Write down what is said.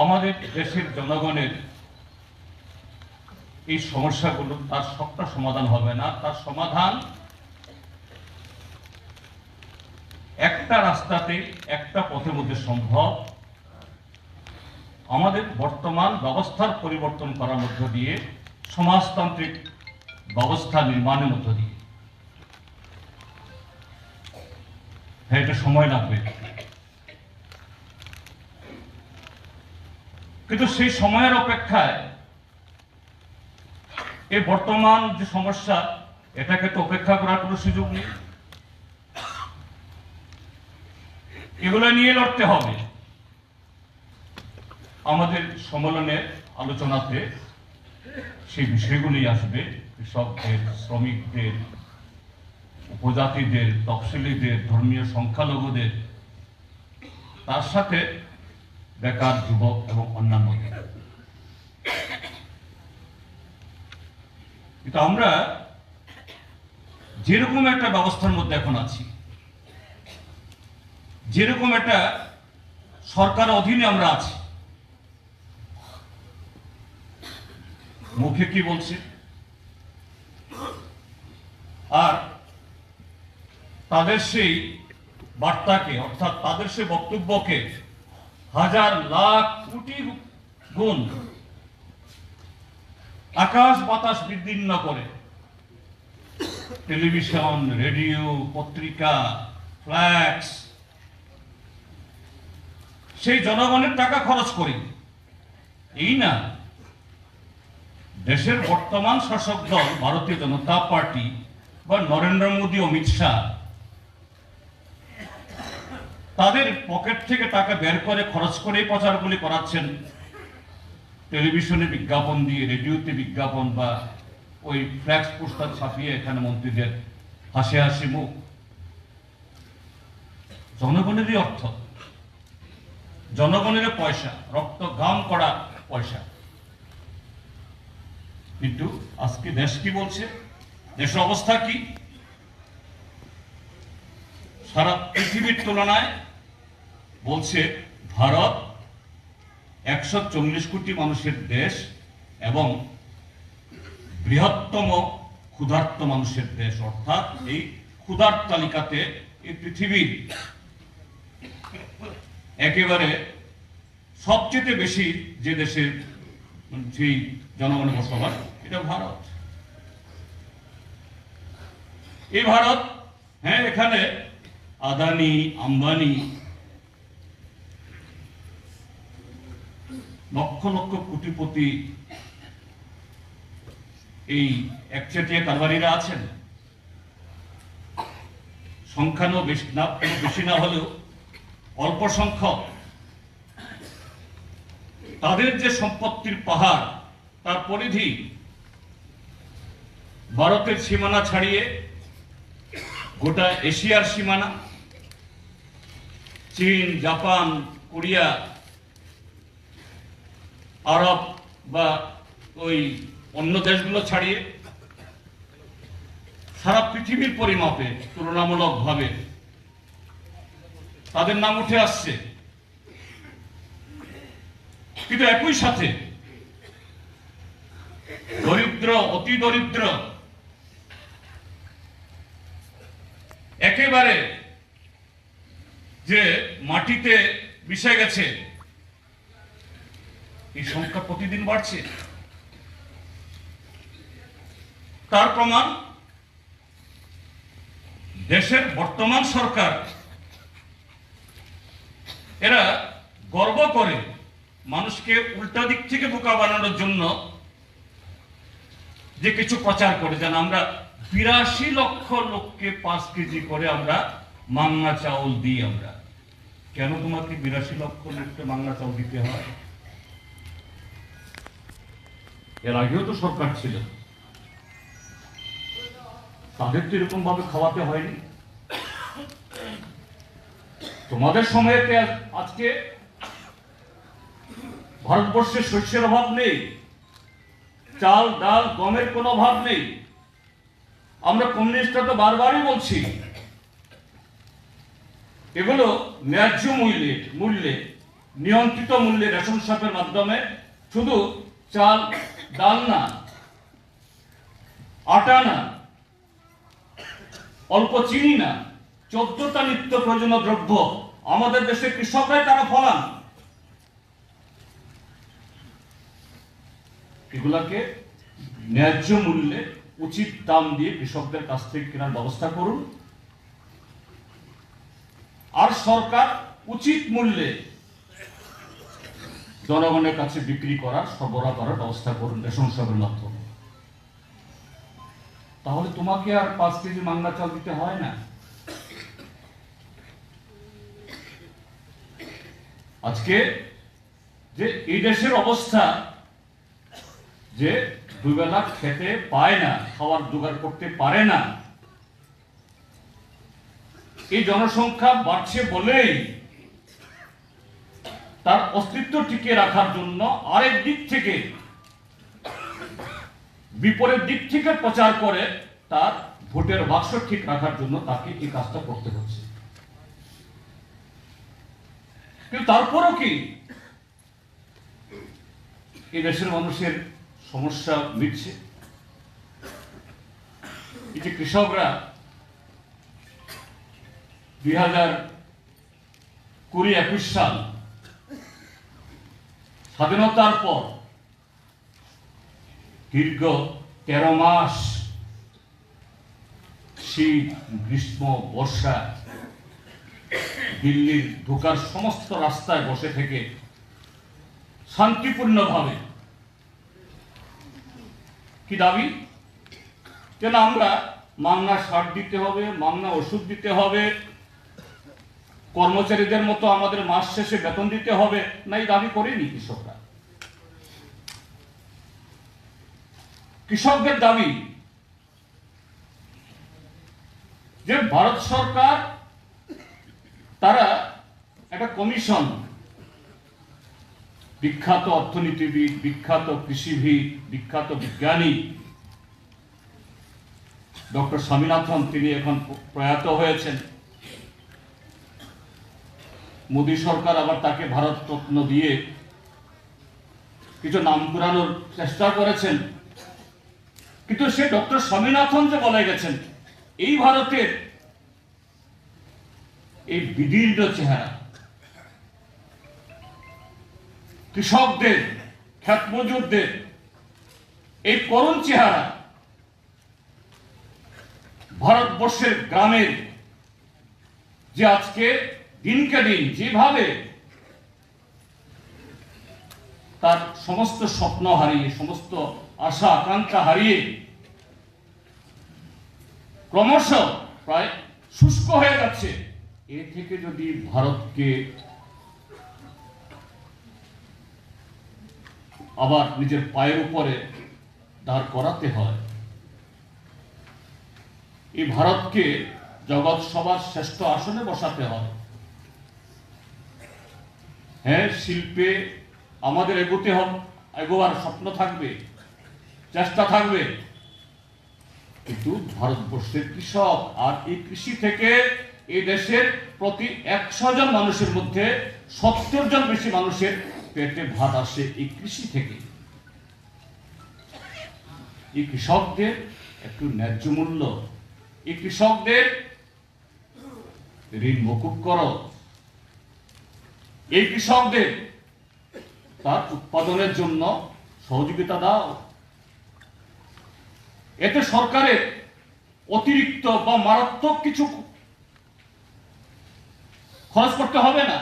আমাদের দেশের জনগণের এই সমস্যাগুলো তার সবটা সমাধান হবে না। তার সমাধান একটা রাস্তাতে, একটা পথের মধ্যে সম্ভব। আমাদের বর্তমান ব্যবস্থার পরিবর্তন করার মধ্য দিয়ে, সমাজতান্ত্রিক ব্যবস্থা নির্মাণের মধ্য দিয়ে। হ্যাঁ, এটা সময় লাগবে, কিন্তু সেই সময়ের অপেক্ষায় এই বর্তমান যে সমস্যা, এটাকে তো উপেক্ষা করার কোনো সুযোগ নেই। এগুলো নিয়ে লড়তে হবে। আমাদের সম্মেলনের আলোচনাতে সেই বিষয়গুলি আসবে। কৃষকদের, শ্রমিকদের, উপজাতিদের, তফসিলিদের, ধর্মীয় সংখ্যালঘুদের, তার সাথে বেকার যুবক এবং অন্যান্য। কিন্তু আমরা যেরকম একটা ব্যবস্থার মধ্যে এখন আছি, যেরকম একটা সরকার অধীনে আমরা আছি, মুখে কি বলছে আর তাদের সেই বার্তাকে, অর্থাৎ তাদের সেই বক্তব্যকে হাজার লাখ কোটি গুণ আকাশ বাতাস বিদীর্ণ করে টেলিভিশন, রেডিও, পত্রিকা, ফ্ল্যাক্স, সেই জনগণের টাকা খরচ করি। এই না, দেশের বর্তমান শাসক দল ভারতীয় জনতা পার্টি বা নরেন্দ্র মোদী, অমিত শাহ, তাদের পকেট থেকে টাকা বের করে খরচ করেই প্রচারগুলি করাচ্ছেন। টেলিভিশনে বিজ্ঞাপন দিয়ে, রেডিওতে বিজ্ঞাপন বা ওই ফ্ল্যাক্স পোস্টার ছাপিয়ে এখানে মন্ত্রীদের হাসি হাসি মুখ। জনগণেরই অর্থ, জনগণের পয়সা, রক্ত ঘাম করা পয়সা। কিন্তু আজকে দেশ কি বলছে, দেশের অবস্থা কি? সারা পৃথিবীর তুলনায় বলছে ভারত 140 কোটি মানুষের দেশ এবং বৃহত্তম ক্ষুধার্ত মানুষের দেশ। অর্থাৎ এই ক্ষুধার তালিকাতে এই পৃথিবীর একেবারে সবচেয়ে বেশি যে দেশের সেই জনগণের বসবাস, এটা ভারত। এই ভারত, হ্যাঁ, এখানে আদানি, আম্বানি, লক্ষ লক্ষ কোটিপতি, এই একচেটিয়া কারবারিরা আছেন। সংখ্যানো বেশি না হলেও অল্প সংখ্যক। তাদের যে সম্পত্তির পাহাড়, তার পরিধি ভারতের সীমানা ছাড়িয়ে গোটা এশিয়ার সীমানা, চীন, জাপান, কোরিয়া, আরব বা ওই অন্য দেশগুলো ছাড়িয়ে সারা পৃথিবীর পরিমাপে তুলনামূলকভাবে তাদের নাম উঠে আসছে। কিন্তু একই সাথে দরিদ্র, অতি দরিদ্র, একেবারে যে মাটিতে মিশে গেছে, এই সংখ্যা প্রতিদিন বাড়ছে। তার প্রমাণ দেশের বর্তমান সরকার, এরা গর্ব করে মানুষকে উল্টা দিক থেকে বোকা বানানোর জন্য যে কিছু প্রচার করে, যেন আমরা 82 লক্ষ লোককে 5 কেজি করে আমরা মাংনা চাউল দিই। আমরা কেন তোমাকে 82 লক্ষ লোককে মাংনা চাউল দিতে হয়? এর আগেও তো সরকার ছিল, তাদের তো এরকম ভাবে খাওয়াতে হয়নি। তোমাদের সময়েতে আজকে ভারতবর্ষে শস্যের অভাব নেই, চাল, ডাল, গমের কোনো অভাব নেই। আমরা কমিউনিস্টরা তো বারবারই বলছি, এগুলো ন্যায্য মূল্যে নিয়ন্ত্রিত মূল্যে রেশন শপের মাধ্যমে শুধু চাল ডাল না, আটা না, অল্প চিনি না, 14টা নিত্য প্রয়োজনীয় দ্রব্য আমাদের দেশে কৃষকরাই তারা ফলান। এগুলাকে ন্যায্য মূল্যে উচিত দাম দিয়ে কৃষকদের কাছ থেকে কেনার ব্যবস্থা করুন। আর সরকার উচিত মূল্যে জনগণের কাছে বিক্রি করার, সরবরাহ করার ব্যবস্থা করুন রেশন শপের মাধ্যমে। তাহলে তোমাকে আর 5 কেজি মাংনা চাল দিতে হয় না। আজকে যে এই দেশের অবস্থা, যে দুবেলা খেতে পায় না, খাওয়ার জোগাড় করতে পারে না, এই জনসংখ্যা বাড়ছে বলেই তার অস্তিত্ব টিকিয়ে রাখার জন্য আরেক দিক থেকে, বিপরীত দিক থেকে প্রচার করে তার ভোটের বাক্স ঠিক রাখার জন্য তাকে এই কাজটা করতে হচ্ছে। কিন্তু তারপরও কি এই দেশের মানুষের সমস্যা মিটছে? এই যে কৃষকরা 2020-21 সাল স্বাধীনতার পর দীর্ঘ 13 মাস শীত, গ্রীষ্ম, বর্ষা দিল্লির ঢোকার সমস্ত রাস্তায় বসে থেকে শান্তিপূর্ণভাবে কি দাবি, যেন আমরা মাংনা সার দিতে হবে, মাংনা ওষুধ দিতে হবে, কর্মচারীদের মতো আমাদের মাস শেষে বেতন দিতে হবে না, এই দাবি করেনি কৃষকরা। কৃষকদের দাবি যে ভারত সরকার তারা একটা কমিশন, বিখ্যাত অর্থনীতিবিদ, বিখ্যাত কৃষিবিদ, বিখ্যাত বিজ্ঞানী ডক্টর স্বামীনাথন, তিনি এখন প্রয়াত হয়েছেন। মোদী সরকার আবার তাকে ভারত রত্ন দিয়ে কিছু নাম কুড়ানোর চেষ্টা করেছেন, কিন্তু সে ডক্টর স্বামীনাথন যে বলে গেছেন, এই ভারতের এই বিদীর্ণ চেহারা, কৃষকদের, ক্ষেত মজুরদের এই করুণ চেহারা, ভারতবর্ষের গ্রামের যে আজকে দিনকে দিন যেভাবে তার সমস্ত স্বপ্ন হারিয়ে, সমস্ত আশা আকাঙ্ক্ষা হারিয়ে ক্রমশ প্রায় শুষ্ক হয়ে যাচ্ছে, এ থেকে যদি ভারতকে আবার নিজের পায়ের উপরে দাঁড় করাতে হয়, এই ভারতকে জগৎ সবার শ্রেষ্ঠ আসনে বসাতে হয়। হ্যাঁ, শিল্পে আমাদের এগোবার স্বপ্ন থাকবে, চেষ্টা থাকবে, কিন্তু ভারতবর্ষের কৃষক আর এই কৃষি থেকে এই দেশের প্রতি 100 জন মানুষের মধ্যে 70 জন বেশি মানুষের পেটে ভাত আসে এই কৃষি থেকে। এই কৃষকদের একটু ন্যায্য মূল্য, এই কৃষকদের ঋণ মকুব করো, এই কৃষকদের তার উৎপাদনের জন্য সহযোগিতা দাও। এতে সরকারের অতিরিক্ত বা মারাত্মক কিছু খরচ করতে হবে না।